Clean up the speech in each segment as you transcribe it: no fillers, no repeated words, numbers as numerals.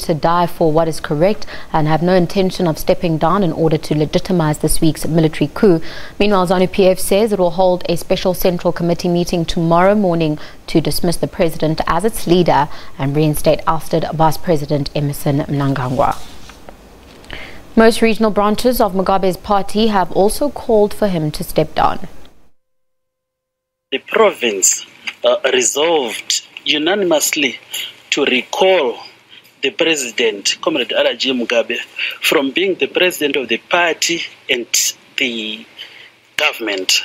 to die for what is correct and have no intention of stepping down in order to legitimize this week's military coup. Meanwhile, ZANU-PF says it will hold a special Central Committee meeting tomorrow morning to dismiss the president as its leader and reinstate ousted Vice President Emmerson Mnangagwa. Most regional branches of Mugabe's party have also called for him to step down. The province resolved unanimously to recall the president, Comrade Mugabe, from being the president of the party and the government.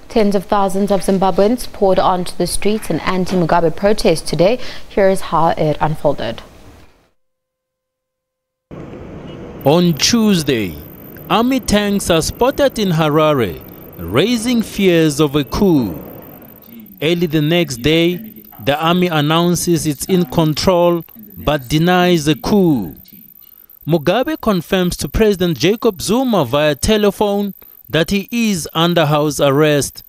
Tens of thousands of Zimbabweans poured onto the streets in anti-Mugabe protest today. Here is how it unfolded. On Tuesday, army tanks are spotted in Harare, raising fears of a coup. Early the next day, the army announces it's in control but denies a coup. Mugabe confirms to President Jacob Zuma via telephone that he is under house arrest.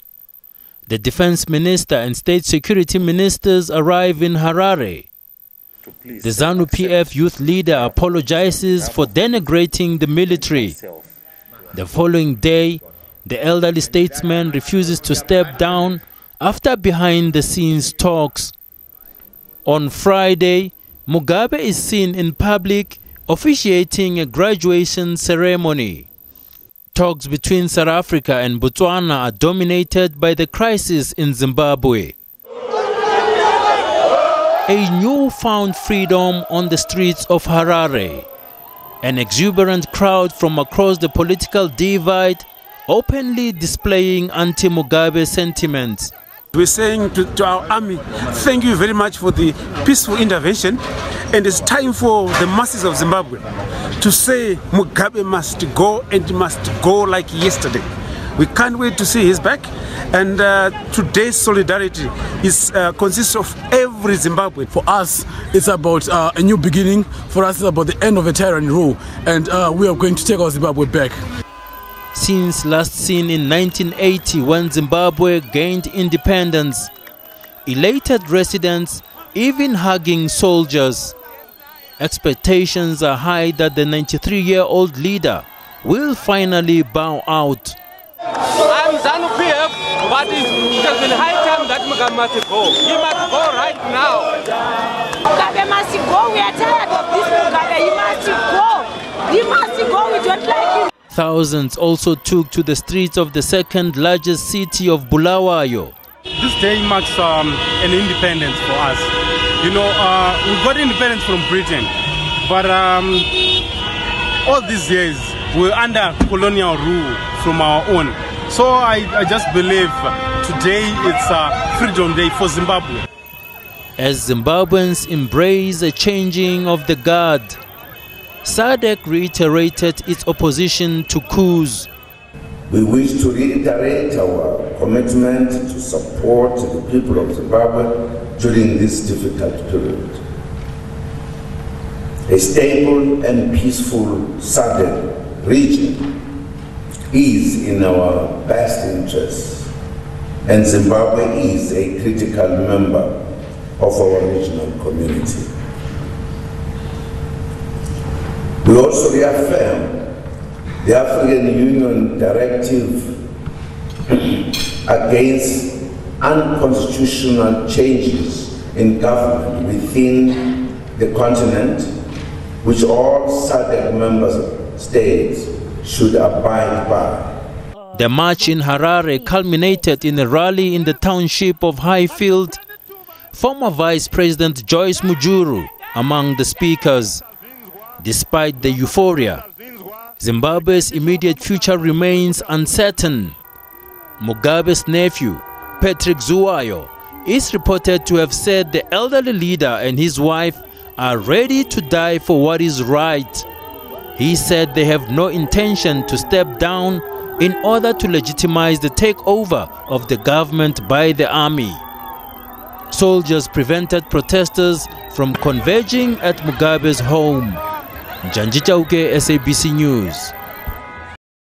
The defense minister and state security ministers arrive in Harare. The ZANU-PF youth leader apologizes for denigrating the military. The following day, the elderly statesman refuses to step down after behind-the-scenes talks. On Friday, Mugabe is seen in public officiating a graduation ceremony. Talks between South Africa and Botswana are dominated by the crisis in Zimbabwe. A newfound freedom on the streets of Harare. An exuberant crowd from across the political divide openly displaying anti-Mugabe sentiments. We're saying to our army, thank you very much for the peaceful intervention, and it's time for the masses of Zimbabwe to say Mugabe must go, and must go like yesterday. We can't wait to see his back, and today's solidarity consists of every Zimbabwean. For us, it's about a new beginning. For us, it's about the end of a tyranny rule, and we are going to take our Zimbabwe back. Since last seen in 1980 when Zimbabwe gained independence, elated residents even hugging soldiers. Expectations are high that the 93-year-old leader will finally bow out. I'm ZANU-PF, but it has been high time that Mugabe must go. He must go right now. Mugabe must go. We are tired of this Mugabe. He must go. He must go. We don't like him. Thousands also took to the streets of the second largest city of Bulawayo. This day marks an independence for us. You know, we got independence from Britain, but all these years we're under colonial rule from our own. So I just believe today it's a freedom day for Zimbabwe. As Zimbabweans embrace a changing of the guard, SADC reiterated its opposition to coups. We wish to reiterate our commitment to support the people of Zimbabwe during this difficult period. A stable and peaceful SADC region is in our best interest, and Zimbabwe is a critical member of our regional community. We also reaffirm the African Union directive against unconstitutional changes in government within the continent, which all SADC member states should abide by. The march in Harare culminated in a rally in the township of Highfield. Former Vice President Joyce Mujuru among the speakers. Despite the euphoria, Zimbabwe's immediate future remains uncertain. Mugabe's nephew, Patrick Zuwayo, is reported to have said the elderly leader and his wife are ready to die for what is right. He said they have no intention to step down in order to legitimize the takeover of the government by the army. Soldiers prevented protesters from converging at Mugabe's home. Janji Chauke, SABC News.